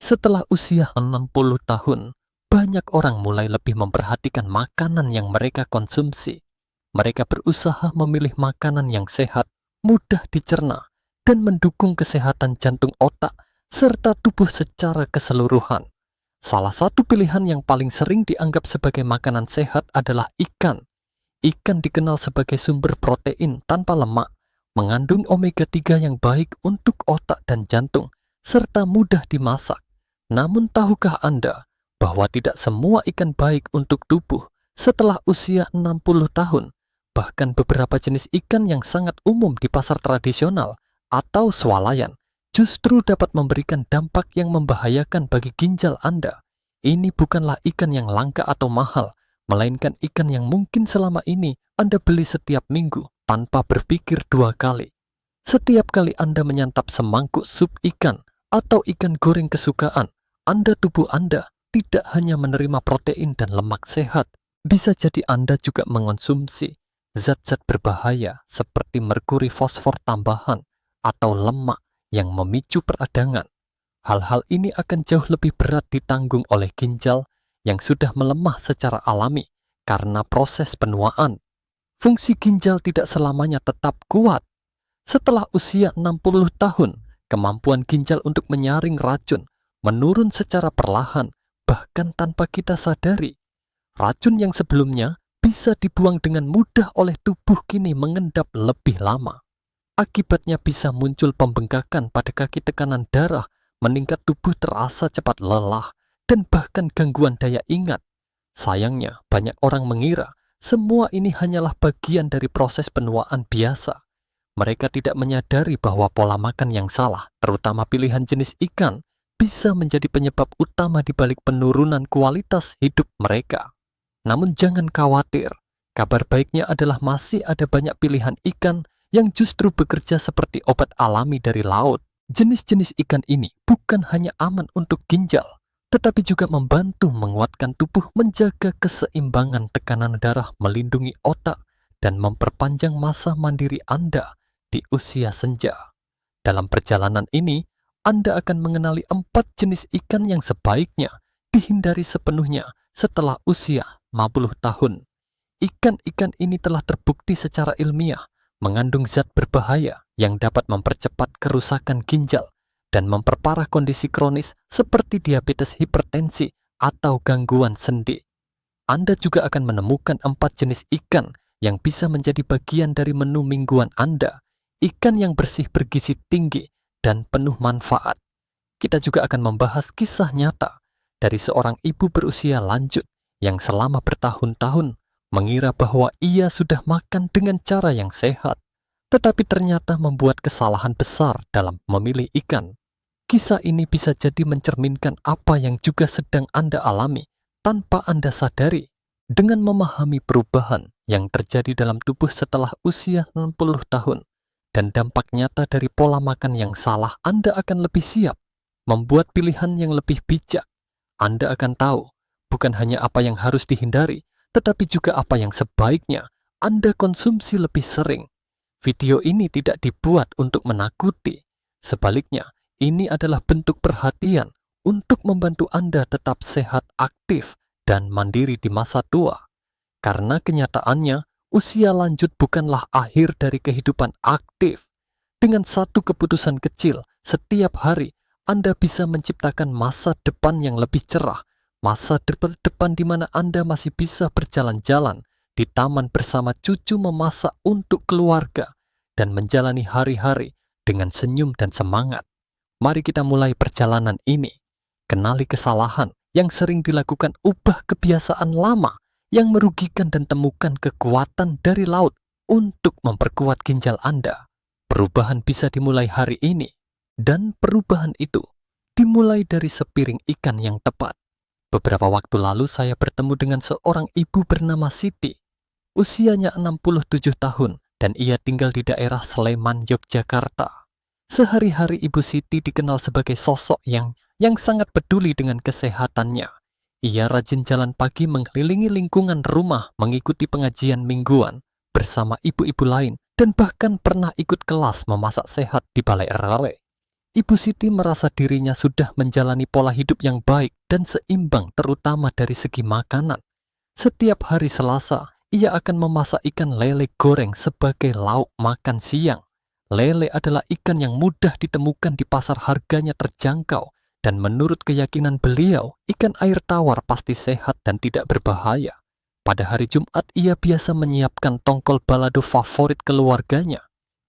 Setelah usia 60 tahun, banyak orang mulai lebih memperhatikan makanan yang mereka konsumsi. Mereka berusaha memilih makanan yang sehat, mudah dicerna, dan mendukung kesehatan jantung otak serta tubuh secara keseluruhan. Salah satu pilihan yang paling sering dianggap sebagai makanan sehat adalah ikan. Ikan dikenal sebagai sumber protein tanpa lemak, mengandung omega 3 yang baik untuk otak dan jantung, serta mudah dimasak. Namun tahukah Anda bahwa tidak semua ikan baik untuk tubuh setelah usia 60 tahun? Bahkan beberapa jenis ikan yang sangat umum di pasar tradisional atau swalayan justru dapat memberikan dampak yang membahayakan bagi ginjal Anda. Ini bukanlah ikan yang langka atau mahal, melainkan ikan yang mungkin selama ini Anda beli setiap minggu tanpa berpikir dua kali. Setiap kali Anda menyantap semangkuk sup ikan atau ikan goreng kesukaan, tubuh Anda tidak hanya menerima protein dan lemak sehat, bisa jadi Anda juga mengonsumsi zat-zat berbahaya seperti merkuri fosfor tambahan atau lemak yang memicu peradangan. Hal-hal ini akan jauh lebih berat ditanggung oleh ginjal yang sudah melemah secara alami karena proses penuaan. Fungsi ginjal tidak selamanya tetap kuat. Setelah usia 60 tahun, kemampuan ginjal untuk menyaring racun menurun secara perlahan, bahkan tanpa kita sadari. Racun yang sebelumnya bisa dibuang dengan mudah oleh tubuh kini mengendap lebih lama. Akibatnya bisa muncul pembengkakan pada kaki, tekanan darah, meningkat, tubuh terasa cepat lelah, dan bahkan gangguan daya ingat. Sayangnya, banyak orang mengira semua ini hanyalah bagian dari proses penuaan biasa. Mereka tidak menyadari bahwa pola makan yang salah, terutama pilihan jenis ikan, bisa menjadi penyebab utama di balik penurunan kualitas hidup mereka. Namun jangan khawatir, kabar baiknya adalah masih ada banyak pilihan ikan yang justru bekerja seperti obat alami dari laut. Jenis-jenis ikan ini bukan hanya aman untuk ginjal, tetapi juga membantu menguatkan tubuh, menjaga keseimbangan tekanan darah, melindungi otak, dan memperpanjang masa mandiri Anda di usia senja. Dalam perjalanan ini, Anda akan mengenali 4 jenis ikan yang sebaiknya dihindari sepenuhnya setelah usia 50 tahun. Ikan-ikan ini telah terbukti secara ilmiah mengandung zat berbahaya yang dapat mempercepat kerusakan ginjal dan memperparah kondisi kronis seperti diabetes, hipertensi, atau gangguan sendi. Anda juga akan menemukan 4 jenis ikan yang bisa menjadi bagian dari menu mingguan Anda. Ikan yang bersih, bergizi tinggi, dan penuh manfaat. Kita juga akan membahas kisah nyata dari seorang ibu berusia lanjut yang selama bertahun-tahun mengira bahwa ia sudah makan dengan cara yang sehat, tetapi ternyata membuat kesalahan besar dalam memilih ikan. Kisah ini bisa jadi mencerminkan apa yang juga sedang Anda alami tanpa Anda sadari. Dengan memahami perubahan yang terjadi dalam tubuh setelah usia 60 tahun dan dampak nyata dari pola makan yang salah, Anda akan lebih siap membuat pilihan yang lebih bijak. Anda akan tahu bukan hanya apa yang harus dihindari, tetapi juga apa yang sebaiknya Anda konsumsi lebih sering. Video ini tidak dibuat untuk menakuti. Sebaliknya, ini adalah bentuk perhatian untuk membantu Anda tetap sehat, aktif, dan mandiri di masa tua. Karena kenyataannya, usia lanjut bukanlah akhir dari kehidupan aktif. Dengan satu keputusan kecil, setiap hari, Anda bisa menciptakan masa depan yang lebih cerah. Masa depan di mana Anda masih bisa berjalan-jalan di taman bersama cucu, memasak untuk keluarga, dan menjalani hari-hari dengan senyum dan semangat. Mari kita mulai perjalanan ini. Kenali kesalahan yang sering dilakukan, ubah kebiasaan lama yang merugikan, dan temukan kekuatan dari laut untuk memperkuat ginjal Anda. Perubahan bisa dimulai hari ini, dan perubahan itu dimulai dari sepiring ikan yang tepat. Beberapa waktu lalu saya bertemu dengan seorang ibu bernama Siti. Usianya 67 tahun dan ia tinggal di daerah Sleman, Yogyakarta. Sehari-hari Ibu Siti dikenal sebagai sosok yang sangat peduli dengan kesehatannya. Ia rajin jalan pagi mengelilingi lingkungan rumah, mengikuti pengajian mingguan bersama ibu-ibu lain, dan bahkan pernah ikut kelas memasak sehat di balai RW. Ibu Siti merasa dirinya sudah menjalani pola hidup yang baik dan seimbang, terutama dari segi makanan. Setiap hari Selasa, ia akan memasak ikan lele goreng sebagai lauk makan siang. Lele adalah ikan yang mudah ditemukan di pasar, harganya terjangkau, dan menurut keyakinan beliau, ikan air tawar pasti sehat dan tidak berbahaya. Pada hari Jumat, ia biasa menyiapkan tongkol balado favorit keluarganya.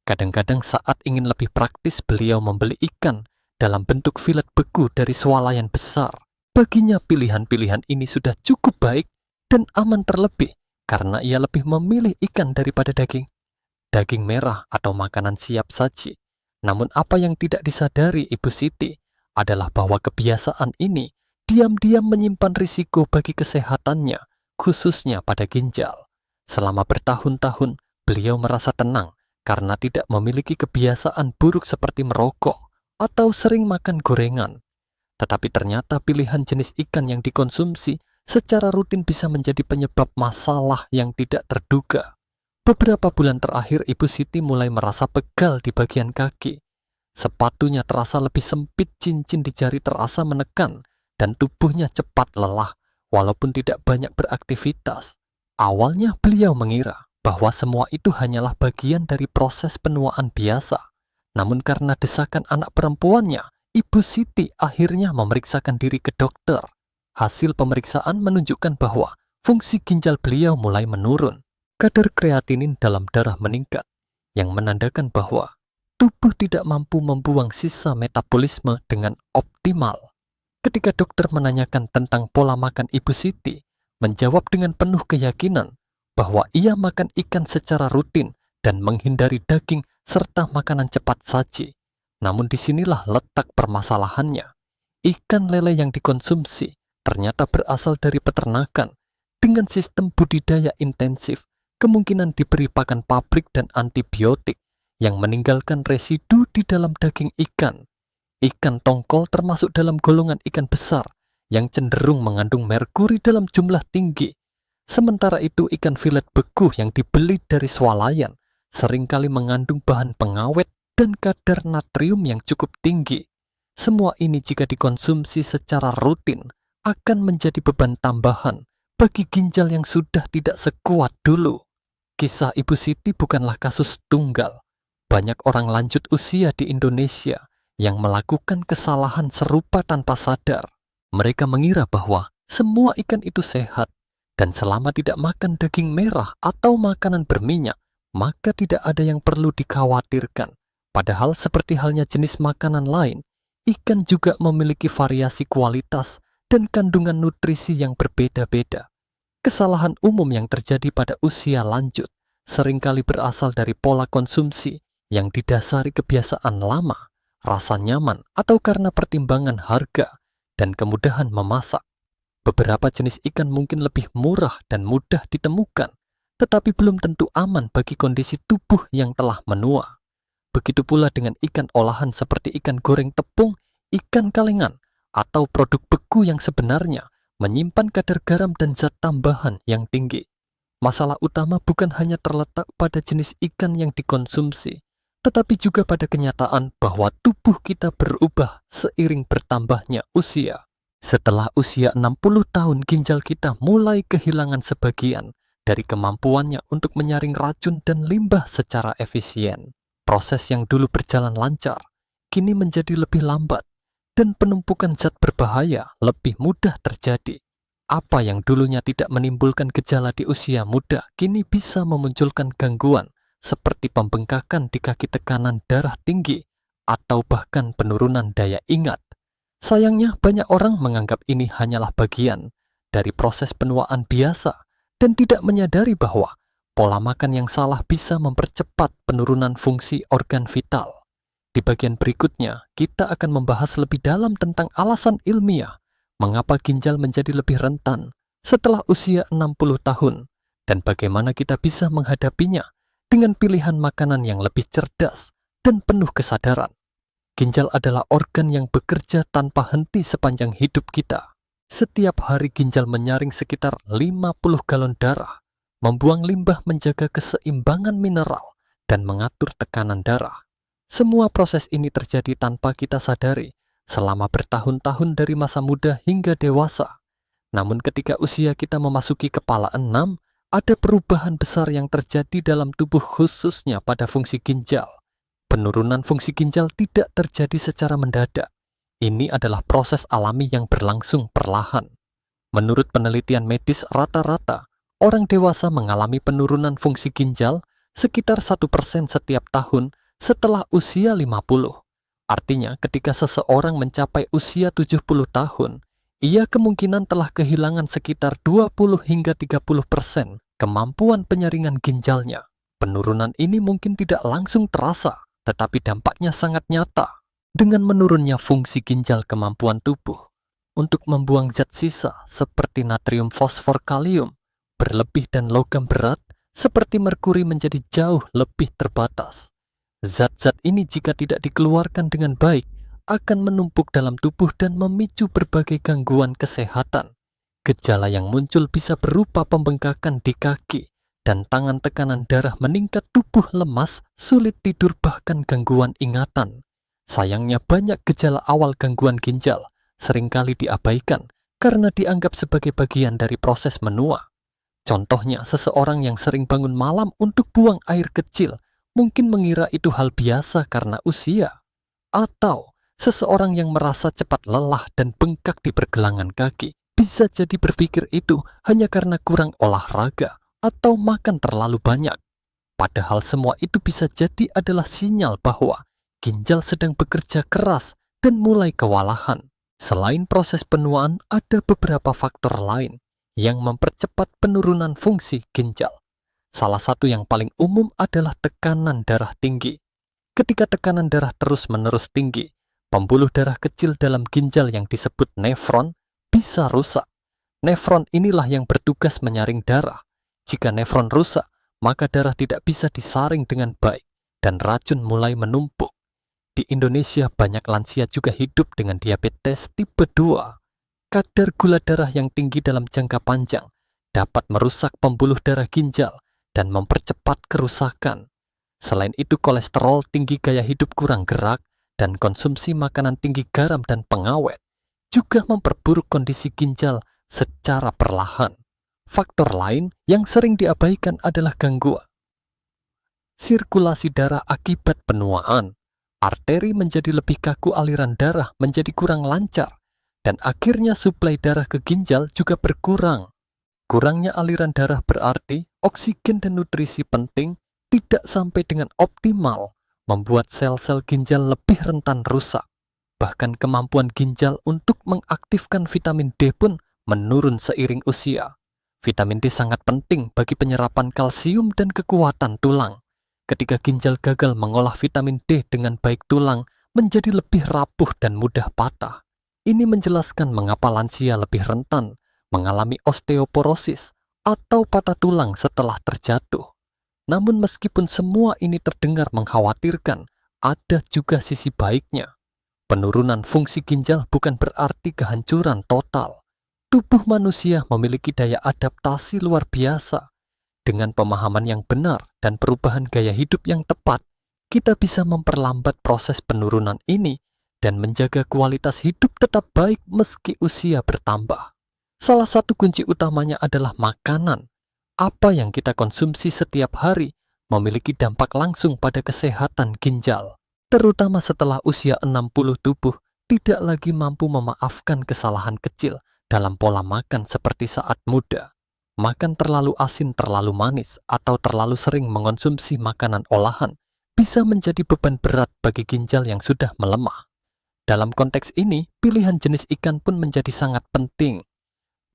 Kadang-kadang saat ingin lebih praktis, beliau membeli ikan dalam bentuk filet beku dari swalayan besar. Baginya pilihan-pilihan ini sudah cukup baik dan aman, terlebih karena ia lebih memilih ikan daripada daging merah atau makanan siap saji. Namun apa yang tidak disadari Ibu Siti adalah bahwa kebiasaan ini diam-diam menyimpan risiko bagi kesehatannya, khususnya pada ginjal. Selama bertahun-tahun, beliau merasa tenang karena tidak memiliki kebiasaan buruk seperti merokok atau sering makan gorengan. Tetapi ternyata pilihan jenis ikan yang dikonsumsi secara rutin bisa menjadi penyebab masalah yang tidak terduga. Beberapa bulan terakhir, Ibu Siti mulai merasa pegal di bagian kaki. Sepatunya terasa lebih sempit, cincin di jari terasa menekan, dan tubuhnya cepat lelah walaupun tidak banyak beraktivitas. Awalnya beliau mengira bahwa semua itu hanyalah bagian dari proses penuaan biasa. Namun karena desakan anak perempuannya, Ibu Siti akhirnya memeriksakan diri ke dokter. Hasil pemeriksaan menunjukkan bahwa fungsi ginjal beliau mulai menurun. Kadar kreatinin dalam darah meningkat, yang menandakan bahwa tubuh tidak mampu membuang sisa metabolisme dengan optimal. Ketika dokter menanyakan tentang pola makan Ibu Siti, menjawab dengan penuh keyakinan bahwa ia makan ikan secara rutin dan menghindari daging serta makanan cepat saji. Namun disinilah letak permasalahannya. Ikan lele yang dikonsumsi ternyata berasal dari peternakan dengan sistem budidaya intensif, kemungkinan diberi pakan pabrik dan antibiotik yang meninggalkan residu di dalam daging ikan. Ikan tongkol termasuk dalam golongan ikan besar yang cenderung mengandung merkuri dalam jumlah tinggi. Sementara itu ikan filet beku yang dibeli dari swalayan seringkali mengandung bahan pengawet dan kadar natrium yang cukup tinggi. Semua ini jika dikonsumsi secara rutin akan menjadi beban tambahan bagi ginjal yang sudah tidak sekuat dulu. Kisah Ibu Siti bukanlah kasus tunggal. Banyak orang lanjut usia di Indonesia yang melakukan kesalahan serupa tanpa sadar. Mereka mengira bahwa semua ikan itu sehat, dan selama tidak makan daging merah atau makanan berminyak, maka tidak ada yang perlu dikhawatirkan. Padahal seperti halnya jenis makanan lain, ikan juga memiliki variasi kualitas dan kandungan nutrisi yang berbeda-beda. Kesalahan umum yang terjadi pada usia lanjut seringkali berasal dari pola konsumsi yang didasari kebiasaan lama, rasa nyaman, atau karena pertimbangan harga dan kemudahan memasak. Beberapa jenis ikan mungkin lebih murah dan mudah ditemukan, tetapi belum tentu aman bagi kondisi tubuh yang telah menua. Begitu pula dengan ikan olahan seperti ikan goreng tepung, ikan kalengan, atau produk beku yang sebenarnya menyimpan kadar garam dan zat tambahan yang tinggi. Masalah utama bukan hanya terletak pada jenis ikan yang dikonsumsi, tetapi juga pada kenyataan bahwa tubuh kita berubah seiring bertambahnya usia. Setelah usia 60 tahun, ginjal kita mulai kehilangan sebagian dari kemampuannya untuk menyaring racun dan limbah secara efisien. Proses yang dulu berjalan lancar, kini menjadi lebih lambat, dan penumpukan zat berbahaya lebih mudah terjadi. Apa yang dulunya tidak menimbulkan gejala di usia muda, kini bisa memunculkan gangguan seperti pembengkakan di kaki, tekanan darah tinggi, atau bahkan penurunan daya ingat. Sayangnya banyak orang menganggap ini hanyalah bagian dari proses penuaan biasa dan tidak menyadari bahwa pola makan yang salah bisa mempercepat penurunan fungsi organ vital. Di bagian berikutnya, kita akan membahas lebih dalam tentang alasan ilmiah mengapa ginjal menjadi lebih rentan setelah usia 60 tahun dan bagaimana kita bisa menghadapinya dengan pilihan makanan yang lebih cerdas dan penuh kesadaran. Ginjal adalah organ yang bekerja tanpa henti sepanjang hidup kita. Setiap hari ginjal menyaring sekitar 50 galon darah, membuang limbah, menjaga keseimbangan mineral, dan mengatur tekanan darah. Semua proses ini terjadi tanpa kita sadari selama bertahun-tahun dari masa muda hingga dewasa. Namun ketika usia kita memasuki kepala 6, ada perubahan besar yang terjadi dalam tubuh khususnya pada fungsi ginjal. Penurunan fungsi ginjal tidak terjadi secara mendadak. Ini adalah proses alami yang berlangsung perlahan. Menurut penelitian medis rata-rata, orang dewasa mengalami penurunan fungsi ginjal sekitar 1% setiap tahun setelah usia 50. Artinya ketika seseorang mencapai usia 70 tahun, ia kemungkinan telah kehilangan sekitar 20 hingga 30% kemampuan penyaringan ginjalnya. Penurunan ini mungkin tidak langsung terasa, tetapi dampaknya sangat nyata. Dengan menurunnya fungsi ginjal, kemampuan tubuh untuk membuang zat sisa seperti natrium, fosfor, kalium, berlebih dan logam berat seperti merkuri menjadi jauh lebih terbatas. Zat-zat ini jika tidak dikeluarkan dengan baik, akan menumpuk dalam tubuh dan memicu berbagai gangguan kesehatan. Gejala yang muncul bisa berupa pembengkakan di kaki dan tangan, tekanan darah meningkat, tubuh lemas, sulit tidur, bahkan gangguan ingatan. Sayangnya banyak gejala awal gangguan ginjal seringkali diabaikan karena dianggap sebagai bagian dari proses menua. Contohnya, seseorang yang sering bangun malam untuk buang air kecil mungkin mengira itu hal biasa karena usia. Atau seseorang yang merasa cepat lelah dan bengkak di pergelangan kaki bisa jadi berpikir itu hanya karena kurang olahraga atau makan terlalu banyak. Padahal semua itu bisa jadi adalah sinyal bahwa ginjal sedang bekerja keras dan mulai kewalahan. Selain proses penuaan, ada beberapa faktor lain yang mempercepat penurunan fungsi ginjal. Salah satu yang paling umum adalah tekanan darah tinggi. Ketika tekanan darah terus-menerus tinggi, pembuluh darah kecil dalam ginjal yang disebut nefron bisa rusak. Nefron inilah yang bertugas menyaring darah. Jika nefron rusak, maka darah tidak bisa disaring dengan baik dan racun mulai menumpuk. Di Indonesia banyak lansia juga hidup dengan diabetes tipe 2. Kadar gula darah yang tinggi dalam jangka panjang dapat merusak pembuluh darah ginjal dan mempercepat kerusakan. Selain itu, kolesterol tinggi, gaya hidup kurang gerak, dan konsumsi makanan tinggi garam dan pengawet juga memperburuk kondisi ginjal secara perlahan. Faktor lain yang sering diabaikan adalah gangguan sirkulasi darah akibat penuaan. Arteri menjadi lebih kaku, aliran darah menjadi kurang lancar, dan akhirnya suplai darah ke ginjal juga berkurang. Kurangnya aliran darah berarti oksigen dan nutrisi penting tidak sampai dengan optimal, membuat sel-sel ginjal lebih rentan rusak. Bahkan kemampuan ginjal untuk mengaktifkan vitamin D pun menurun seiring usia. Vitamin D sangat penting bagi penyerapan kalsium dan kekuatan tulang. Ketika ginjal gagal mengolah vitamin D dengan baik, tulang menjadi lebih rapuh dan mudah patah. Ini menjelaskan mengapa lansia lebih rentan mengalami osteoporosis atau patah tulang setelah terjatuh. Namun meskipun semua ini terdengar mengkhawatirkan, ada juga sisi baiknya. Penurunan fungsi ginjal bukan berarti kehancuran total. Tubuh manusia memiliki daya adaptasi luar biasa. Dengan pemahaman yang benar dan perubahan gaya hidup yang tepat, kita bisa memperlambat proses penurunan ini dan menjaga kualitas hidup tetap baik meski usia bertambah. Salah satu kunci utamanya adalah makanan. Apa yang kita konsumsi setiap hari memiliki dampak langsung pada kesehatan ginjal. Terutama setelah usia 60, tubuh tidak lagi mampu memaafkan kesalahan kecil dalam pola makan seperti saat muda. Makan terlalu asin, terlalu manis, atau terlalu sering mengonsumsi makanan olahan bisa menjadi beban berat bagi ginjal yang sudah melemah. Dalam konteks ini, pilihan jenis ikan pun menjadi sangat penting.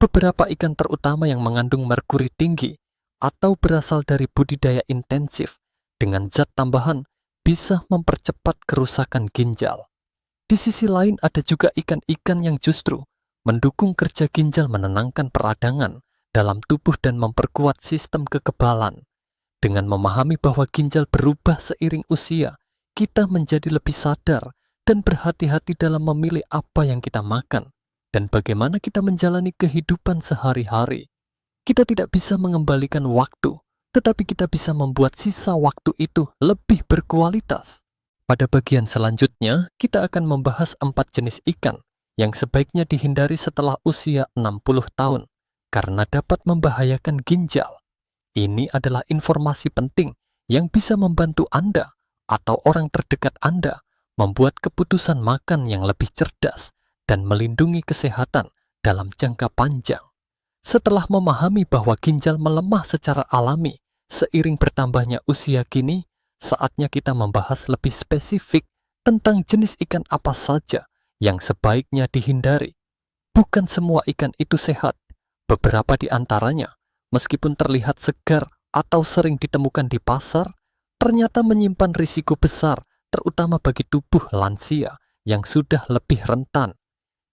Beberapa ikan terutama yang mengandung merkuri tinggi atau berasal dari budidaya intensif dengan zat tambahan bisa mempercepat kerusakan ginjal. Di sisi lain, ada juga ikan-ikan yang justru mendukung kerja ginjal, menenangkan peradangan dalam tubuh dan memperkuat sistem kekebalan. Dengan memahami bahwa ginjal berubah seiring usia, kita menjadi lebih sadar dan berhati-hati dalam memilih apa yang kita makan dan bagaimana kita menjalani kehidupan sehari-hari. Kita tidak bisa mengembalikan waktu, tetapi kita bisa membuat sisa waktu itu lebih berkualitas. Pada bagian selanjutnya, kita akan membahas 4 jenis ikan yang sebaiknya dihindari setelah usia 60 tahun karena dapat membahayakan ginjal. Ini adalah informasi penting yang bisa membantu Anda atau orang terdekat Anda membuat keputusan makan yang lebih cerdas dan melindungi kesehatan dalam jangka panjang. Setelah memahami bahwa ginjal melemah secara alami seiring bertambahnya usia kini, saatnya kita membahas lebih spesifik tentang jenis ikan apa saja yang sebaiknya dihindari. Bukan semua ikan itu sehat. Beberapa di antaranya, meskipun terlihat segar atau sering ditemukan di pasar, ternyata menyimpan risiko besar, terutama bagi tubuh lansia yang sudah lebih rentan.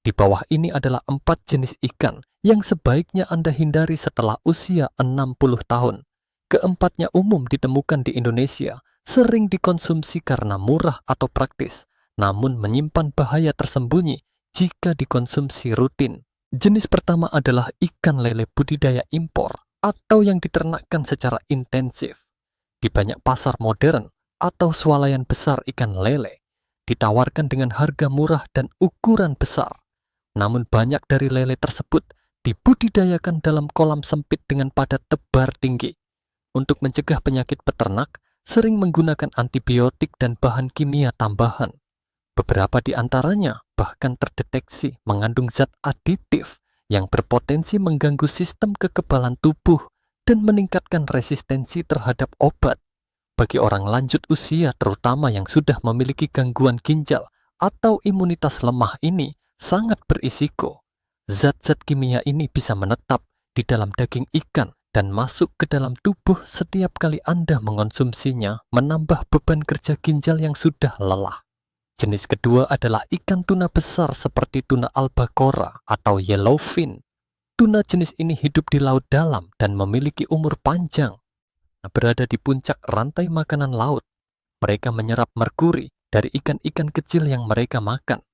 Di bawah ini adalah 4 jenis ikan yang sebaiknya Anda hindari setelah usia 60 tahun. Keempatnya umum ditemukan di Indonesia, sering dikonsumsi karena murah atau praktis, namun menyimpan bahaya tersembunyi jika dikonsumsi rutin. Jenis pertama adalah ikan lele budidaya impor atau yang diternakkan secara intensif. Di banyak pasar modern atau swalayan besar ikan lele ditawarkan dengan harga murah dan ukuran besar. Namun banyak dari lele tersebut dibudidayakan dalam kolam sempit dengan padat tebar tinggi. Untuk mencegah penyakit peternak, sering menggunakan antibiotik dan bahan kimia tambahan. Beberapa di antaranya bahkan terdeteksi mengandung zat aditif yang berpotensi mengganggu sistem kekebalan tubuh dan meningkatkan resistensi terhadap obat. Bagi orang lanjut usia, terutama yang sudah memiliki gangguan ginjal atau imunitas lemah ini, sangat berisiko. Zat-zat kimia ini bisa menetap di dalam daging ikan dan masuk ke dalam tubuh setiap kali Anda mengonsumsinya, menambah beban kerja ginjal yang sudah lelah. Jenis kedua adalah ikan tuna besar seperti tuna albacore atau yellowfin. Tuna jenis ini hidup di laut dalam dan memiliki umur panjang. Berada di puncak rantai makanan laut, mereka menyerap merkuri dari ikan-ikan kecil yang mereka makan.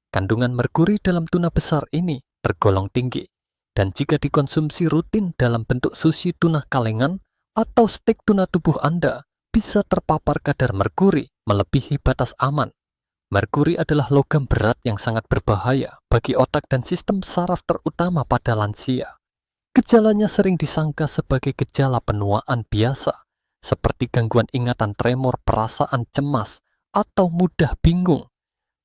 Kandungan merkuri dalam tuna besar ini tergolong tinggi, dan jika dikonsumsi rutin dalam bentuk sushi tuna kalengan atau stek tuna, tubuh Anda bisa terpapar kadar merkuri melebihi batas aman. Merkuri adalah logam berat yang sangat berbahaya bagi otak dan sistem saraf terutama pada lansia. Gejalanya sering disangka sebagai gejala penuaan biasa, seperti gangguan ingatan, tremor, perasaan cemas, atau mudah bingung.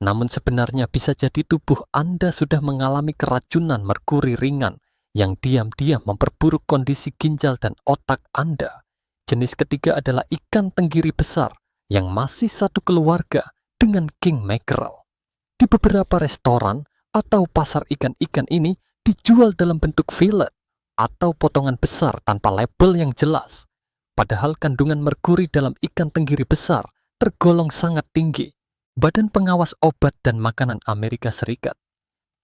Namun sebenarnya bisa jadi tubuh Anda sudah mengalami keracunan merkuri ringan yang diam-diam memperburuk kondisi ginjal dan otak Anda. Jenis ketiga adalah ikan tenggiri besar yang masih satu keluarga dengan king mackerel. Di beberapa restoran atau pasar ikan-ikan ini dijual dalam bentuk fillet atau potongan besar tanpa label yang jelas. Padahal kandungan merkuri dalam ikan tenggiri besar tergolong sangat tinggi. Badan Pengawas Obat dan Makanan Amerika Serikat,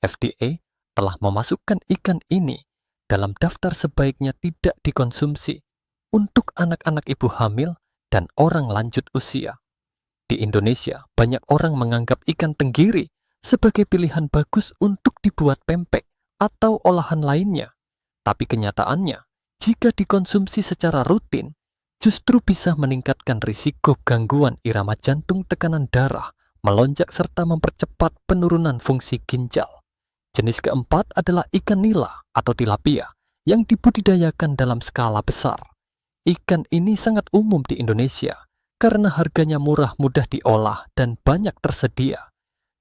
FDA, telah memasukkan ikan ini dalam daftar sebaiknya tidak dikonsumsi untuk anak-anak ibu hamil dan orang lanjut usia. Di Indonesia, banyak orang menganggap ikan tenggiri sebagai pilihan bagus untuk dibuat pempek atau olahan lainnya. Tapi kenyataannya, jika dikonsumsi secara rutin, justru bisa meningkatkan risiko gangguan irama jantung, tekanan darah, melonjak serta mempercepat penurunan fungsi ginjal. Jenis keempat adalah ikan nila atau tilapia yang dibudidayakan dalam skala besar. Ikan ini sangat umum di Indonesia karena harganya murah, mudah diolah, dan banyak tersedia.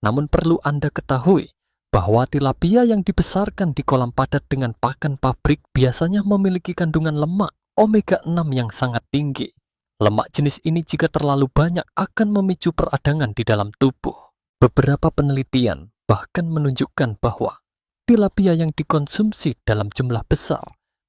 Namun perlu Anda ketahui bahwa tilapia yang dibesarkan di kolam padat dengan pakan pabrik biasanya memiliki kandungan lemak omega 6 yang sangat tinggi. Lemak jenis ini jika terlalu banyak akan memicu peradangan di dalam tubuh. Beberapa penelitian bahkan menunjukkan bahwa tilapia yang dikonsumsi dalam jumlah besar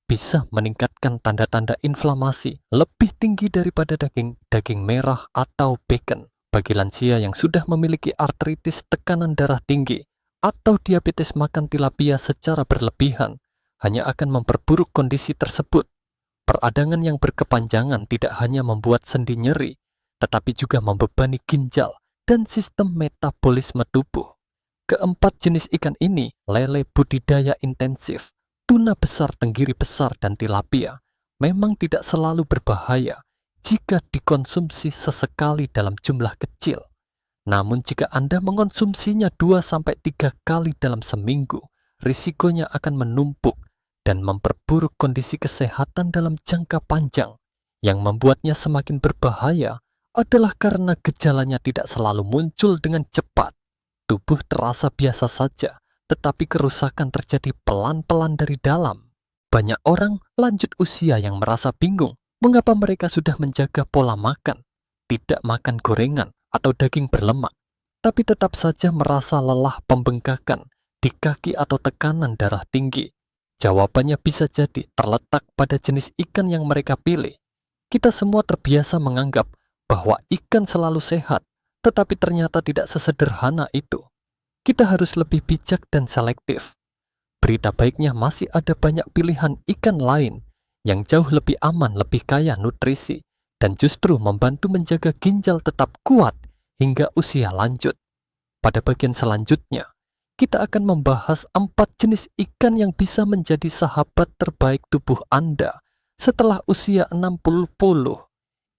bisa meningkatkan tanda-tanda inflamasi lebih tinggi daripada daging merah atau bacon. Bagi lansia yang sudah memiliki artritis, tekanan darah tinggi, atau diabetes, makan tilapia secara berlebihan hanya akan memperburuk kondisi tersebut. Peradangan yang berkepanjangan tidak hanya membuat sendi nyeri, tetapi juga membebani ginjal dan sistem metabolisme tubuh. Keempat jenis ikan ini, lele budidaya intensif, tuna besar, tenggiri besar, dan tilapia, memang tidak selalu berbahaya jika dikonsumsi sesekali dalam jumlah kecil. Namun jika Anda mengonsumsinya 2-3 kali dalam seminggu, risikonya akan menumpuk dan memperburuk kondisi kesehatan dalam jangka panjang. Yang membuatnya semakin berbahaya adalah karena gejalanya tidak selalu muncul dengan cepat. Tubuh terasa biasa saja, tetapi kerusakan terjadi pelan-pelan dari dalam. Banyak orang lanjut usia yang merasa bingung mengapa mereka sudah menjaga pola makan, tidak makan gorengan atau daging berlemak, tapi tetap saja merasa lelah, pembengkakan di kaki atau tekanan darah tinggi. Jawabannya bisa jadi terletak pada jenis ikan yang mereka pilih. Kita semua terbiasa menganggap bahwa ikan selalu sehat, tetapi ternyata tidak sesederhana itu. Kita harus lebih bijak dan selektif. Berita baiknya masih ada banyak pilihan ikan lain yang jauh lebih aman, lebih kaya nutrisi, dan justru membantu menjaga ginjal tetap kuat hingga usia lanjut. Pada bagian selanjutnya, kita akan membahas 4 jenis ikan yang bisa menjadi sahabat terbaik tubuh Anda setelah usia 60.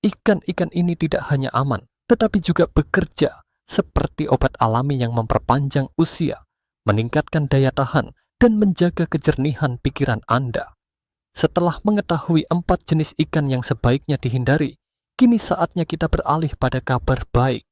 Ikan-ikan ini tidak hanya aman, tetapi juga bekerja seperti obat alami yang memperpanjang usia, meningkatkan daya tahan, dan menjaga kejernihan pikiran Anda. Setelah mengetahui 4 jenis ikan yang sebaiknya dihindari, kini saatnya kita beralih pada kabar baik.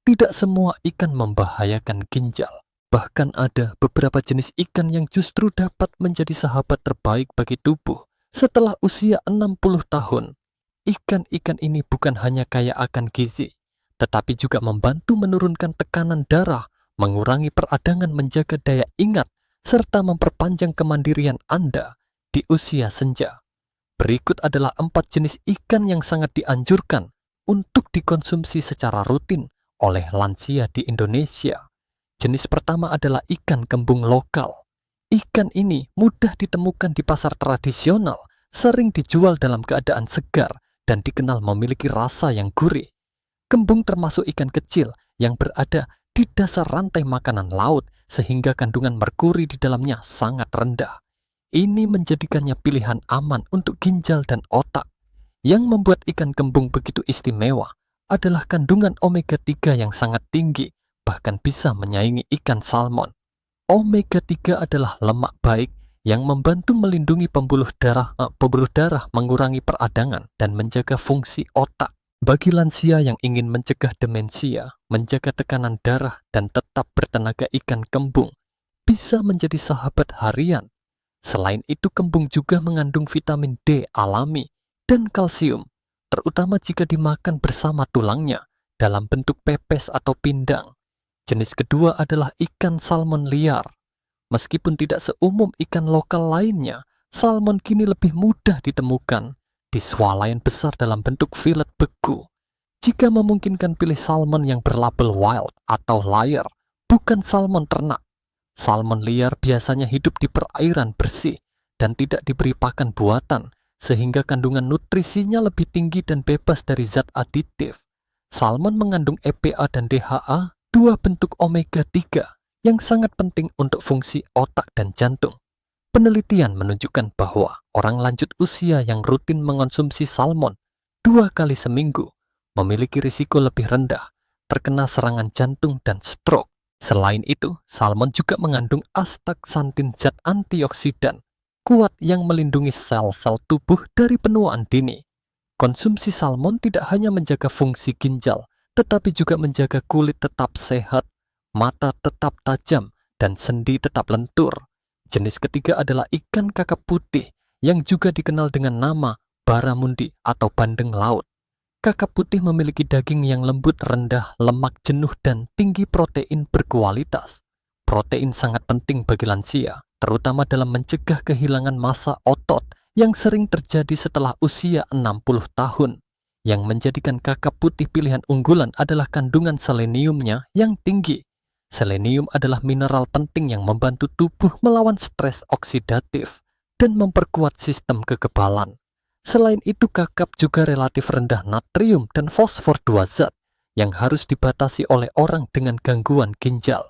Tidak semua ikan membahayakan ginjal. Bahkan ada beberapa jenis ikan yang justru dapat menjadi sahabat terbaik bagi tubuh. Setelah usia 60 tahun, ikan-ikan ini bukan hanya kaya akan gizi, tetapi juga membantu menurunkan tekanan darah, mengurangi peradangan, menjaga daya ingat, serta memperpanjang kemandirian Anda di usia senja. Berikut adalah 4 jenis ikan yang sangat dianjurkan untuk dikonsumsi secara rutin oleh lansia di Indonesia. Jenis pertama adalah ikan kembung lokal. Ikan ini mudah ditemukan di pasar tradisional, sering dijual dalam keadaan segar, dan dikenal memiliki rasa yang gurih. Kembung termasuk ikan kecil yang berada di dasar rantai makanan laut, sehingga kandungan merkuri di dalamnya sangat rendah. Ini menjadikannya pilihan aman untuk ginjal dan otak. Yang membuat ikan kembung begitu istimewa adalah kandungan omega 3 yang sangat tinggi, bahkan bisa menyaingi ikan salmon. Omega 3 adalah lemak baik yang membantu melindungi pembuluh darah, mengurangi peradangan, dan menjaga fungsi otak. Bagi lansia yang ingin mencegah demensia, menjaga tekanan darah, dan tetap bertenaga, ikan kembung bisa menjadi sahabat harian. Selain itu, kembung juga mengandung vitamin D alami dan kalsium, terutama jika dimakan bersama tulangnya dalam bentuk pepes atau pindang. Jenis kedua adalah ikan salmon liar. Meskipun tidak seumum ikan lokal lainnya, salmon kini lebih mudah ditemukan di swalayan besar dalam bentuk filet beku. Jika memungkinkan, pilih salmon yang berlabel wild atau layer, bukan salmon ternak. Salmon liar biasanya hidup di perairan bersih dan tidak diberi pakan buatan, sehingga kandungan nutrisinya lebih tinggi dan bebas dari zat aditif. Salmon mengandung EPA dan DHA, 2 bentuk omega 3 yang sangat penting untuk fungsi otak dan jantung. Penelitian menunjukkan bahwa orang lanjut usia yang rutin mengonsumsi salmon 2 kali seminggu memiliki risiko lebih rendah terkena serangan jantung dan stroke. Selain itu, salmon juga mengandung astaxanthin, zat antioksidan kuat yang melindungi sel-sel tubuh dari penuaan dini. Konsumsi salmon tidak hanya menjaga fungsi ginjal, tetapi juga menjaga kulit tetap sehat, mata tetap tajam, dan sendi tetap lentur. Jenis ketiga adalah ikan kakap putih yang juga dikenal dengan nama baramundi atau bandeng laut. Kakap putih memiliki daging yang lembut, rendah lemak jenuh, dan tinggi protein berkualitas. Protein sangat penting bagi lansia, terutama dalam mencegah kehilangan massa otot yang sering terjadi setelah usia 60 tahun. Yang menjadikan kakap putih pilihan unggulan adalah kandungan seleniumnya yang tinggi. Selenium adalah mineral penting yang membantu tubuh melawan stres oksidatif dan memperkuat sistem kekebalan. Selain itu, kakap juga relatif rendah natrium dan fosfor, 2 zat yang harus dibatasi oleh orang dengan gangguan ginjal.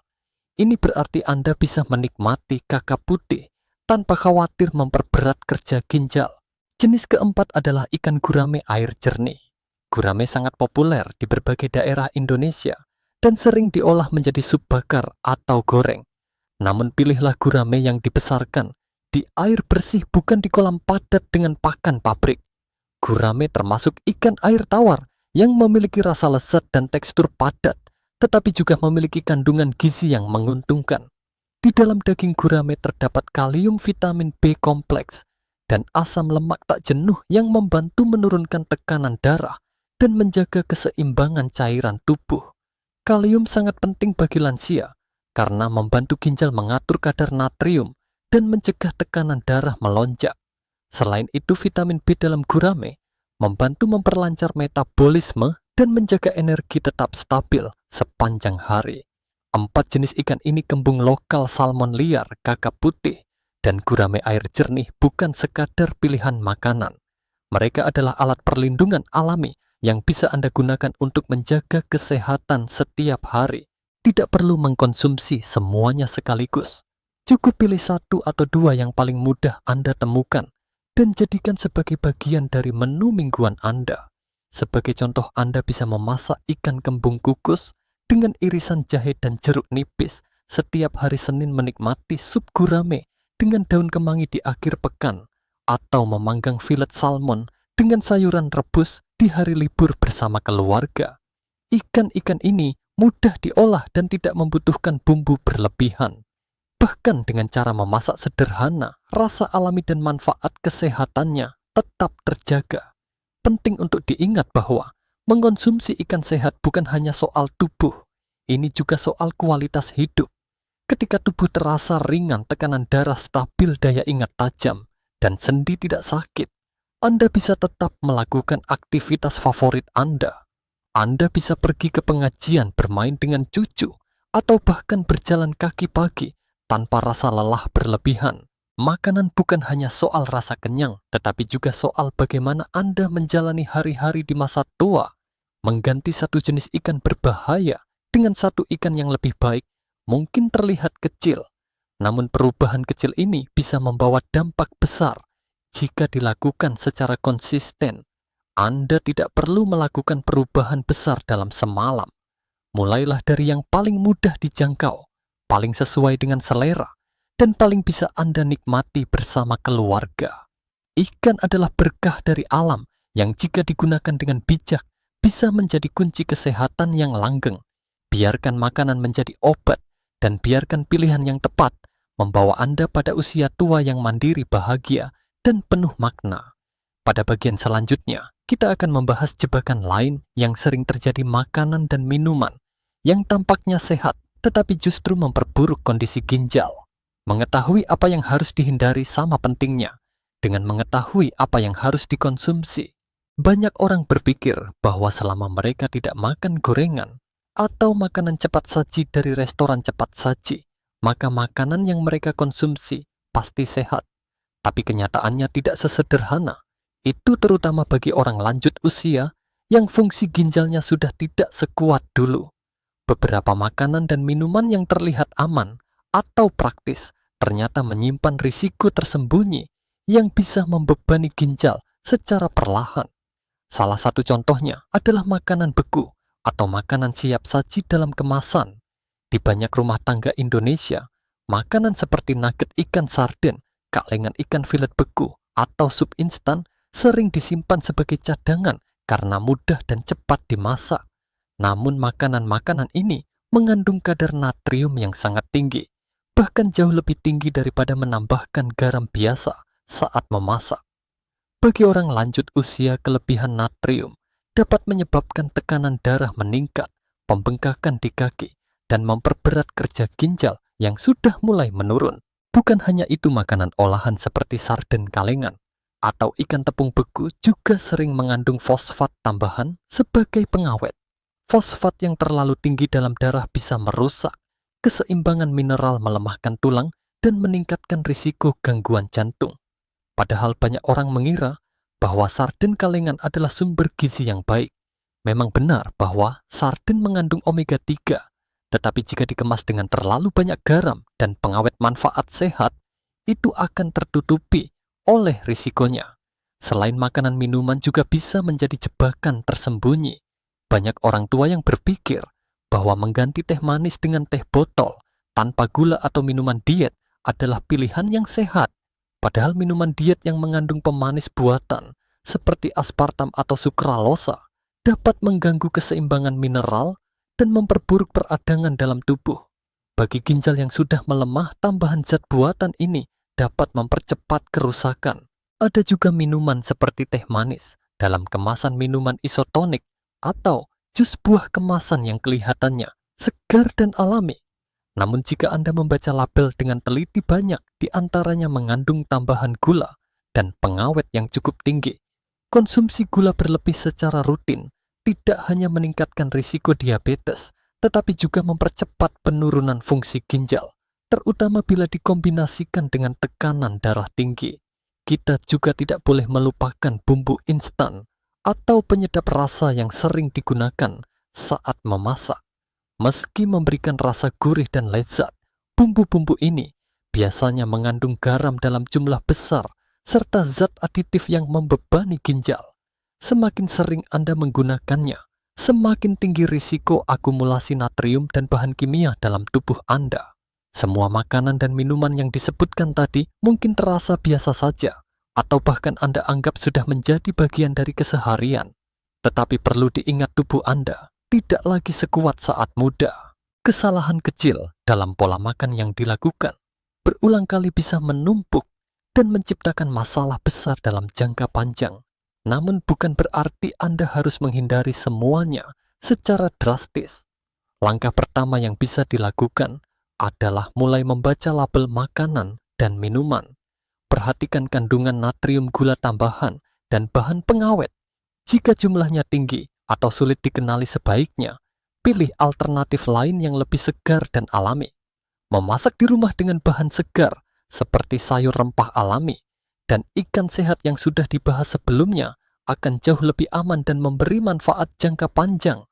Ini berarti Anda bisa menikmati kakap putih tanpa khawatir memperberat kerja ginjal. Jenis keempat adalah ikan gurame air jernih. Gurame sangat populer di berbagai daerah Indonesia dan sering diolah menjadi sup bakar atau goreng. Namun pilihlah gurame yang dibesarkan di air bersih, bukan di kolam padat dengan pakan pabrik. Gurame termasuk ikan air tawar yang memiliki rasa lezat dan tekstur padat, tetapi juga memiliki kandungan gizi yang menguntungkan. Di dalam daging gurame terdapat kalium, vitamin B kompleks, dan asam lemak tak jenuh yang membantu menurunkan tekanan darah dan menjaga keseimbangan cairan tubuh. Kalium sangat penting bagi lansia karena membantu ginjal mengatur kadar natrium dan mencegah tekanan darah melonjak. Selain itu, vitamin B dalam gurame membantu memperlancar metabolisme dan menjaga energi tetap stabil sepanjang hari. 4 jenis ikan ini kembung lokal, salmon liar, kakap putih, dan gurame air jernih bukan sekadar pilihan makanan. Mereka adalah alat perlindungan alami yang bisa Anda gunakan untuk menjaga kesehatan setiap hari. Tidak perlu mengkonsumsi semuanya sekaligus. Cukup pilih 1 atau 2 yang paling mudah Anda temukan dan jadikan sebagai bagian dari menu mingguan Anda. Sebagai contoh, Anda bisa memasak ikan kembung kukus dengan irisan jahe dan jeruk nipis setiap hari Senin, menikmati sup gurame dengan daun kemangi di akhir pekan, atau memanggang filet salmon dengan sayuran rebus di hari libur bersama keluarga. Ikan-ikan ini mudah diolah dan tidak membutuhkan bumbu berlebihan. Bahkan dengan cara memasak sederhana, rasa alami dan manfaat kesehatannya tetap terjaga. Penting untuk diingat bahwa mengonsumsi ikan sehat bukan hanya soal tubuh, ini juga soal kualitas hidup. Ketika tubuh terasa ringan, tekanan darah stabil, daya ingat tajam, dan sendi tidak sakit, Anda bisa tetap melakukan aktivitas favorit Anda. Anda bisa pergi ke pengajian, bermain dengan cucu, atau bahkan berjalan kaki pagi tanpa rasa lelah berlebihan. Makanan bukan hanya soal rasa kenyang, tetapi juga soal bagaimana Anda menjalani hari-hari di masa tua. Mengganti satu jenis ikan berbahaya dengan satu ikan yang lebih baik mungkin terlihat kecil, namun perubahan kecil ini bisa membawa dampak besar jika dilakukan secara konsisten. Anda tidak perlu melakukan perubahan besar dalam semalam. Mulailah dari yang paling mudah dijangkau, paling sesuai dengan selera, dan paling bisa Anda nikmati bersama keluarga. Ikan adalah berkah dari alam yang jika digunakan dengan bijak bisa menjadi kunci kesehatan yang langgeng. Biarkan makanan menjadi obat, dan biarkan pilihan yang tepat membawa Anda pada usia tua yang mandiri, bahagia, dan penuh makna. Pada bagian selanjutnya, kita akan membahas jebakan lain yang sering terjadi, makanan dan minuman yang tampaknya sehat tetapi justru memperburuk kondisi ginjal. Mengetahui apa yang harus dihindari sama pentingnya dengan mengetahui apa yang harus dikonsumsi. Banyak orang berpikir bahwa selama mereka tidak makan gorengan atau makanan cepat saji dari restoran cepat saji, maka makanan yang mereka konsumsi pasti sehat. Tapi kenyataannya tidak sesederhana. Itu terutama bagi orang lanjut usia yang fungsi ginjalnya sudah tidak sekuat dulu. Beberapa makanan dan minuman yang terlihat aman atau praktis ternyata menyimpan risiko tersembunyi yang bisa membebani ginjal secara perlahan. Salah satu contohnya adalah makanan beku atau makanan siap saji dalam kemasan. Di banyak rumah tangga Indonesia, makanan seperti nugget ikan sarden, kalengan ikan filet beku, atau sup instan sering disimpan sebagai cadangan karena mudah dan cepat dimasak. Namun makanan-makanan ini mengandung kadar natrium yang sangat tinggi, bahkan jauh lebih tinggi daripada menambahkan garam biasa saat memasak. Bagi orang lanjut usia, kelebihan natrium dapat menyebabkan tekanan darah meningkat, pembengkakan di kaki, dan memperberat kerja ginjal yang sudah mulai menurun. Bukan hanya itu, makanan olahan seperti sarden kalengan atau ikan tepung beku juga sering mengandung fosfat tambahan sebagai pengawet. Fosfat yang terlalu tinggi dalam darah bisa merusak keseimbangan mineral, melemahkan tulang, dan meningkatkan risiko gangguan jantung. Padahal banyak orang mengira bahwa sarden kalengan adalah sumber gizi yang baik. Memang benar bahwa sarden mengandung omega 3, tetapi jika dikemas dengan terlalu banyak garam dan pengawet manfaat sehat, itu akan tertutupi oleh risikonya. Selain makanan, minuman juga bisa menjadi jebakan tersembunyi. Banyak orang tua yang berpikir bahwa mengganti teh manis dengan teh botol tanpa gula atau minuman diet adalah pilihan yang sehat. Padahal minuman diet yang mengandung pemanis buatan seperti aspartam atau sukralosa dapat mengganggu keseimbangan mineral dan memperburuk peradangan dalam tubuh. Bagi ginjal yang sudah melemah, tambahan zat buatan ini dapat mempercepat kerusakan. Ada juga minuman seperti teh manis dalam kemasan minuman isotonik atau jus buah kemasan yang kelihatannya segar dan alami. Namun jika Anda membaca label dengan teliti, banyak diantaranya mengandung tambahan gula dan pengawet yang cukup tinggi. Konsumsi gula berlebih secara rutin tidak hanya meningkatkan risiko diabetes, tetapi juga mempercepat penurunan fungsi ginjal, terutama bila dikombinasikan dengan tekanan darah tinggi. Kita juga tidak boleh melupakan bumbu instan atau penyedap rasa yang sering digunakan saat memasak. Meski memberikan rasa gurih dan lezat, bumbu-bumbu ini biasanya mengandung garam dalam jumlah besar serta zat aditif yang membebani ginjal. Semakin sering Anda menggunakannya, semakin tinggi risiko akumulasi natrium dan bahan kimia dalam tubuh Anda. Semua makanan dan minuman yang disebutkan tadi mungkin terasa biasa saja, atau bahkan Anda anggap sudah menjadi bagian dari keseharian. Tetapi perlu diingat, tubuh Anda tidak lagi sekuat saat muda. Kesalahan kecil dalam pola makan yang dilakukan berulang kali bisa menumpuk dan menciptakan masalah besar dalam jangka panjang. Namun bukan berarti Anda harus menghindari semuanya secara drastis. Langkah pertama yang bisa dilakukan adalah mulai membaca label makanan dan minuman. Perhatikan kandungan natrium, gula tambahan, dan bahan pengawet. Jika jumlahnya tinggi atau sulit dikenali, sebaiknya pilih alternatif lain yang lebih segar dan alami. Memasak di rumah dengan bahan segar seperti sayur rempah alami dan ikan sehat yang sudah dibahas sebelumnya akan jauh lebih aman dan memberi manfaat jangka panjang.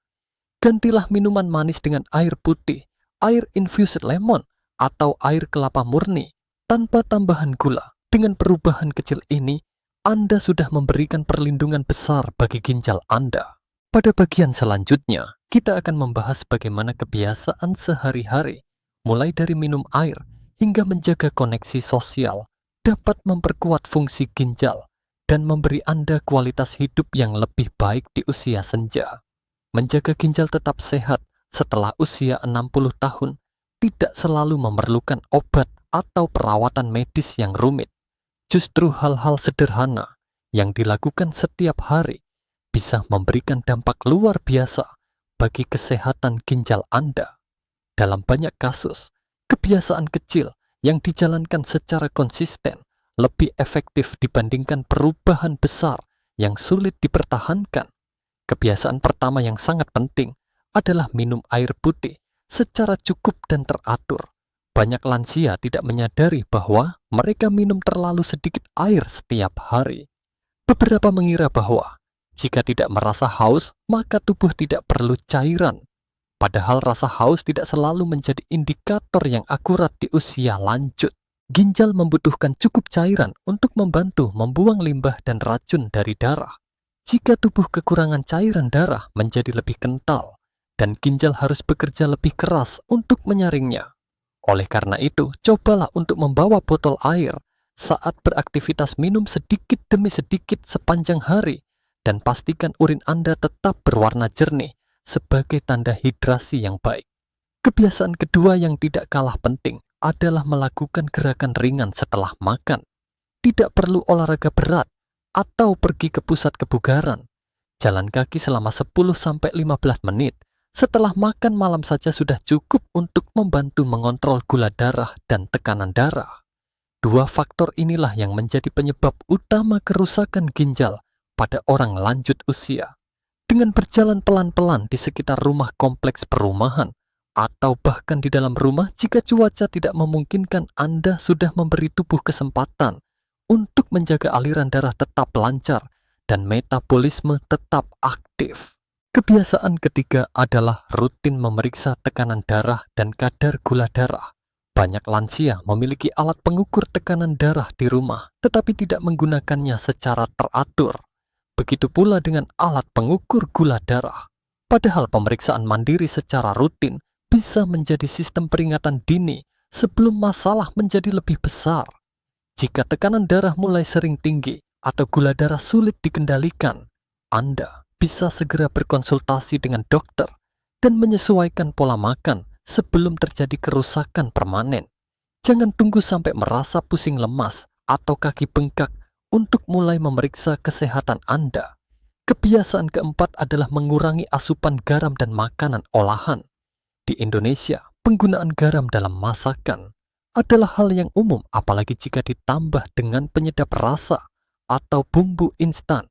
Gantilah minuman manis dengan air putih, air infused lemon, atau air kelapa murni tanpa tambahan gula. Dengan perubahan kecil ini, Anda sudah memberikan perlindungan besar bagi ginjal Anda. Pada bagian selanjutnya, kita akan membahas bagaimana kebiasaan sehari-hari, mulai dari minum air hingga menjaga koneksi sosial, dapat memperkuat fungsi ginjal dan memberi Anda kualitas hidup yang lebih baik di usia senja. Menjaga ginjal tetap sehat setelah usia 60 tahun tidak selalu memerlukan obat atau perawatan medis yang rumit. Justru hal-hal sederhana yang dilakukan setiap hari bisa memberikan dampak luar biasa bagi kesehatan ginjal Anda. Dalam banyak kasus, kebiasaan kecil yang dijalankan secara konsisten lebih efektif dibandingkan perubahan besar yang sulit dipertahankan. Kebiasaan pertama yang sangat penting adalah minum air putih secara cukup dan teratur. Banyak lansia tidak menyadari bahwa mereka minum terlalu sedikit air setiap hari. Beberapa mengira bahwa jika tidak merasa haus, maka tubuh tidak perlu cairan. Padahal rasa haus tidak selalu menjadi indikator yang akurat di usia lanjut. Ginjal membutuhkan cukup cairan untuk membantu membuang limbah dan racun dari darah. Jika tubuh kekurangan cairan, darah menjadi lebih kental, dan ginjal harus bekerja lebih keras untuk menyaringnya. Oleh karena itu, cobalah untuk membawa botol air saat beraktivitas, minum sedikit demi sedikit sepanjang hari, dan pastikan urin Anda tetap berwarna jernih sebagai tanda hidrasi yang baik. Kebiasaan kedua yang tidak kalah penting adalah melakukan gerakan ringan setelah makan. Tidak perlu olahraga berat atau pergi ke pusat kebugaran. Jalan kaki selama 10-15 menit setelah makan malam saja sudah cukup untuk membantu mengontrol gula darah dan tekanan darah. Dua faktor inilah yang menjadi penyebab utama kerusakan ginjal pada orang lanjut usia. Dengan berjalan pelan-pelan di sekitar rumah kompleks perumahan, atau bahkan di dalam rumah jika cuaca tidak memungkinkan, Anda sudah memberi tubuh kesempatan untuk menjaga aliran darah tetap lancar dan metabolisme tetap aktif. Kebiasaan ketiga adalah rutin memeriksa tekanan darah dan kadar gula darah. Banyak lansia memiliki alat pengukur tekanan darah di rumah, tetapi tidak menggunakannya secara teratur. Begitu pula dengan alat pengukur gula darah. Padahal pemeriksaan mandiri secara rutin bisa menjadi sistem peringatan dini sebelum masalah menjadi lebih besar. Jika tekanan darah mulai sering tinggi atau gula darah sulit dikendalikan, Anda bisa segera berkonsultasi dengan dokter dan menyesuaikan pola makan sebelum terjadi kerusakan permanen. Jangan tunggu sampai merasa pusing lemas atau kaki bengkak untuk mulai memeriksa kesehatan Anda. Kebiasaan keempat adalah mengurangi asupan garam dan makanan olahan. Di Indonesia, penggunaan garam dalam masakan adalah hal yang umum, apalagi jika ditambah dengan penyedap rasa atau bumbu instan.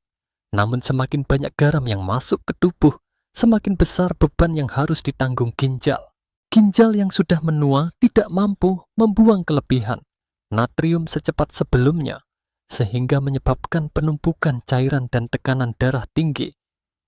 Namun semakin banyak garam yang masuk ke tubuh, semakin besar beban yang harus ditanggung ginjal. Ginjal yang sudah menua tidak mampu membuang kelebihan natrium secepat sebelumnya, sehingga menyebabkan penumpukan cairan dan tekanan darah tinggi.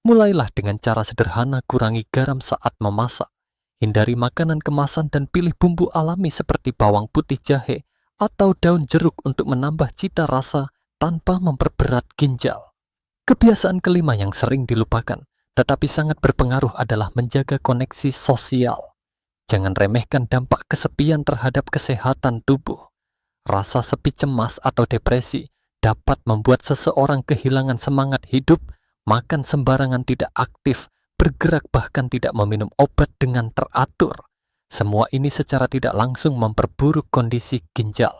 Mulailah dengan cara sederhana, kurangi garam saat memasak. Hindari makanan kemasan dan pilih bumbu alami seperti bawang putih, jahe, atau daun jeruk untuk menambah cita rasa tanpa memperberat ginjal. Kebiasaan kelima yang sering dilupakan, tetapi sangat berpengaruh adalah menjaga koneksi sosial. Jangan remehkan dampak kesepian terhadap kesehatan tubuh. Rasa sepi, cemas, atau depresi dapat membuat seseorang kehilangan semangat hidup, makan sembarangan, tidak aktif, bergerak, bahkan tidak meminum obat dengan teratur. Semua ini secara tidak langsung memperburuk kondisi ginjal.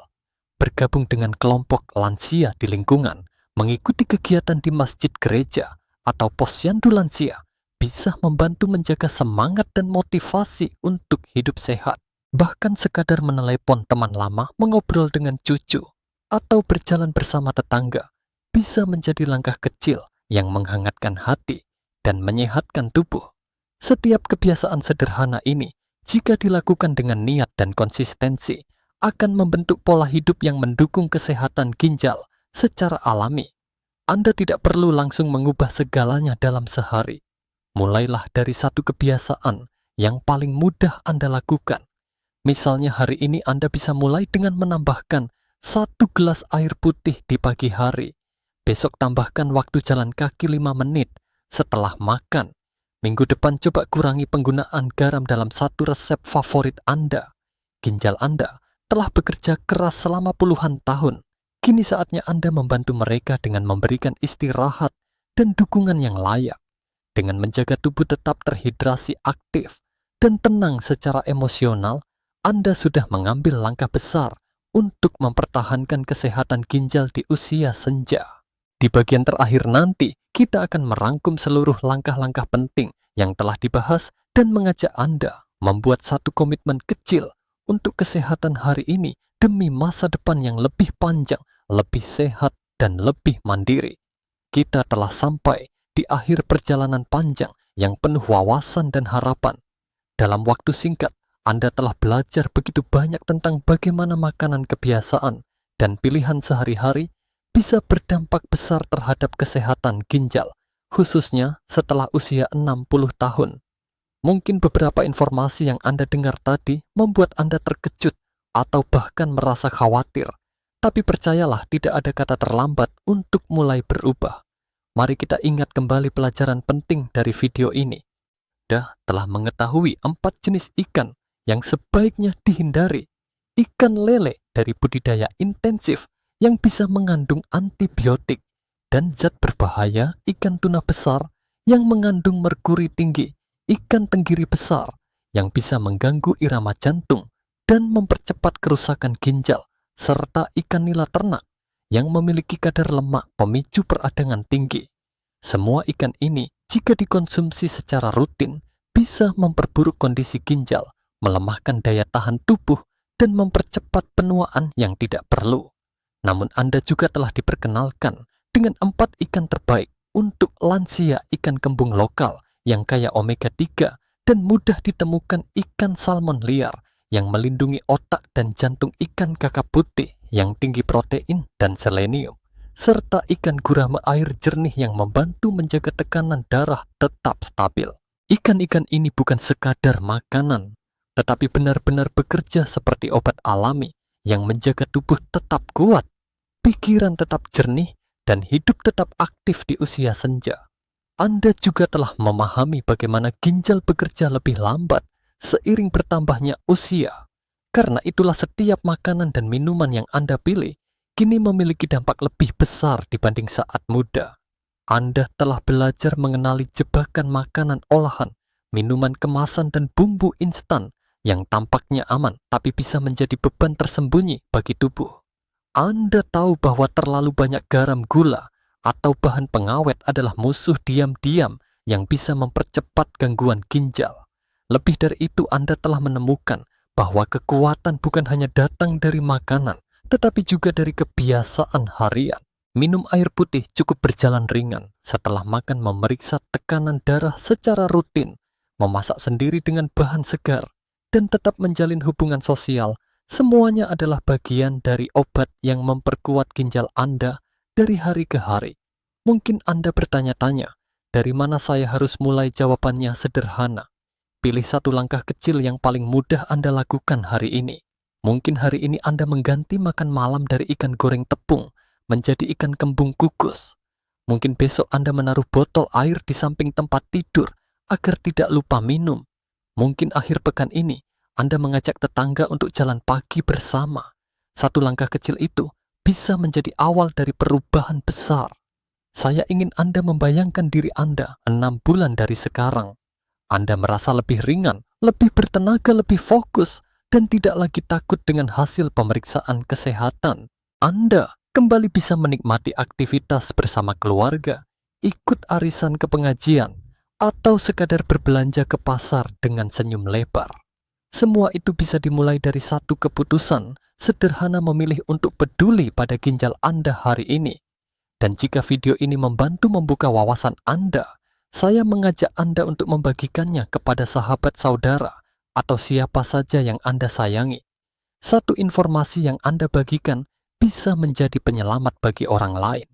Bergabung dengan kelompok lansia di lingkungan, mengikuti kegiatan di masjid, gereja, atau posyandu lansia bisa membantu menjaga semangat dan motivasi untuk hidup sehat. Bahkan sekadar menelepon teman lama, mengobrol dengan cucu, atau berjalan bersama tetangga bisa menjadi langkah kecil yang menghangatkan hati dan menyehatkan tubuh. Setiap kebiasaan sederhana ini, jika dilakukan dengan niat dan konsistensi, akan membentuk pola hidup yang mendukung kesehatan ginjal secara alami. Anda tidak perlu langsung mengubah segalanya dalam sehari. Mulailah dari satu kebiasaan yang paling mudah Anda lakukan. Misalnya hari ini Anda bisa mulai dengan menambahkan 1 gelas air putih di pagi hari. Besok tambahkan waktu jalan kaki 5 menit setelah makan. Minggu depan coba kurangi penggunaan garam dalam satu resep favorit Anda. Ginjal Anda telah bekerja keras selama puluhan tahun. Kini saatnya Anda membantu mereka dengan memberikan istirahat dan dukungan yang layak. Dengan menjaga tubuh tetap terhidrasi, aktif, dan tenang secara emosional, Anda sudah mengambil langkah besar untuk mempertahankan kesehatan ginjal di usia senja. Di bagian terakhir nanti, kita akan merangkum seluruh langkah-langkah penting yang telah dibahas dan mengajak Anda membuat satu komitmen kecil untuk kesehatan hari ini demi masa depan yang lebih panjang, lebih sehat, dan lebih mandiri. Kita telah sampai di akhir perjalanan panjang yang penuh wawasan dan harapan. Dalam waktu singkat, Anda telah belajar begitu banyak tentang bagaimana makanan, kebiasaan, dan pilihan sehari-hari bisa berdampak besar terhadap kesehatan ginjal, khususnya setelah usia 60 tahun. Mungkin beberapa informasi yang Anda dengar tadi membuat Anda terkejut atau bahkan merasa khawatir. Tapi percayalah, tidak ada kata terlambat untuk mulai berubah. Mari kita ingat kembali pelajaran penting dari video ini. Anda telah mengetahui 4 jenis ikan yang sebaiknya dihindari. Ikan lele dari budidaya intensif yang bisa mengandung antibiotik dan zat berbahaya, ikan tuna besar yang mengandung merkuri tinggi, ikan tenggiri besar yang bisa mengganggu irama jantung dan mempercepat kerusakan ginjal, serta ikan nila ternak yang memiliki kadar lemak pemicu peradangan tinggi. Semua ikan ini, jika dikonsumsi secara rutin, bisa memperburuk kondisi ginjal, melemahkan daya tahan tubuh, dan mempercepat penuaan yang tidak perlu. Namun Anda juga telah diperkenalkan dengan 4 ikan terbaik untuk lansia, ikan kembung lokal yang kaya omega 3 dan mudah ditemukan ikan salmon liar yang melindungi otak dan jantung, ikan kakap putih yang tinggi protein dan selenium, serta ikan gurame air jernih yang membantu menjaga tekanan darah tetap stabil. Ikan-ikan ini bukan sekadar makanan, tetapi benar-benar bekerja seperti obat alami yang menjaga tubuh tetap kuat, pikiran tetap jernih, dan hidup tetap aktif di usia senja. Anda juga telah memahami bagaimana ginjal bekerja lebih lambat seiring bertambahnya usia. Karena itulah setiap makanan dan minuman yang Anda pilih kini memiliki dampak lebih besar dibanding saat muda. Anda telah belajar mengenali jebakan makanan olahan, minuman kemasan dan bumbu instan yang tampaknya aman tapi bisa menjadi beban tersembunyi bagi tubuh. Anda tahu bahwa terlalu banyak garam, gula, atau bahan pengawet adalah musuh diam-diam yang bisa mempercepat gangguan ginjal. Lebih dari itu, Anda telah menemukan bahwa kekuatan bukan hanya datang dari makanan, tetapi juga dari kebiasaan harian. Minum air putih cukup berjalan ringan setelah makan, memeriksa tekanan darah secara rutin, memasak sendiri dengan bahan segar, dan tetap menjalin hubungan sosial. Semuanya adalah bagian dari obat yang memperkuat ginjal Anda dari hari ke hari. Mungkin Anda bertanya-tanya, dari mana saya harus mulai? Jawabannya sederhana. Pilih satu langkah kecil yang paling mudah Anda lakukan hari ini. Mungkin hari ini Anda mengganti makan malam dari ikan goreng tepung menjadi ikan kembung kukus. Mungkin besok Anda menaruh botol air di samping tempat tidur agar tidak lupa minum. Mungkin akhir pekan ini Anda mengajak tetangga untuk jalan pagi bersama. Satu langkah kecil itu bisa menjadi awal dari perubahan besar. Saya ingin Anda membayangkan diri Anda 6 bulan dari sekarang. Anda merasa lebih ringan, lebih bertenaga, lebih fokus, dan tidak lagi takut dengan hasil pemeriksaan kesehatan. Anda kembali bisa menikmati aktivitas bersama keluarga, ikut arisan ke pengajian, atau sekadar berbelanja ke pasar dengan senyum lebar. Semua itu bisa dimulai dari satu keputusan sederhana, memilih untuk peduli pada ginjal Anda hari ini. Dan jika video ini membantu membuka wawasan Anda, saya mengajak Anda untuk membagikannya kepada sahabat, saudara, atau siapa saja yang Anda sayangi. Satu informasi yang Anda bagikan bisa menjadi penyelamat bagi orang lain.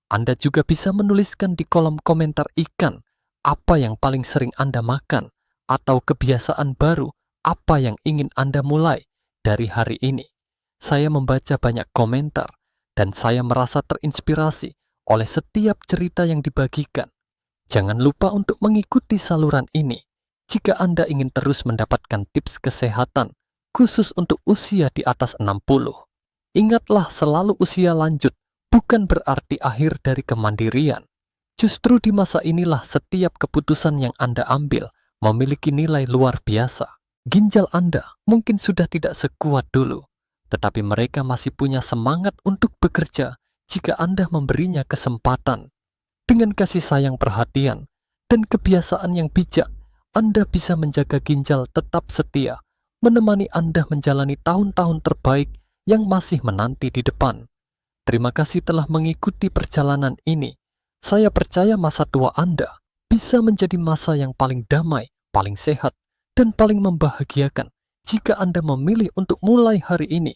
Anda juga bisa menuliskan di kolom komentar ikan apa yang paling sering Anda makan, atau kebiasaan baru apa yang ingin Anda mulai dari hari ini. Saya membaca banyak komentar dan saya merasa terinspirasi oleh setiap cerita yang dibagikan. Jangan lupa untuk mengikuti saluran ini jika Anda ingin terus mendapatkan tips kesehatan khusus untuk usia di atas 60. Ingatlah, selalu usia lanjut bukan berarti akhir dari kemandirian. Justru di masa inilah setiap keputusan yang Anda ambil memiliki nilai luar biasa. Ginjal Anda mungkin sudah tidak sekuat dulu, tetapi mereka masih punya semangat untuk bekerja jika Anda memberinya kesempatan. Dengan kasih sayang, perhatian, dan kebiasaan yang bijak, Anda bisa menjaga ginjal tetap setia, menemani Anda menjalani tahun-tahun terbaik yang masih menanti di depan. Terima kasih telah mengikuti perjalanan ini. Saya percaya masa tua Anda bisa menjadi masa yang paling damai, paling sehat, dan paling membahagiakan jika Anda memilih untuk mulai hari ini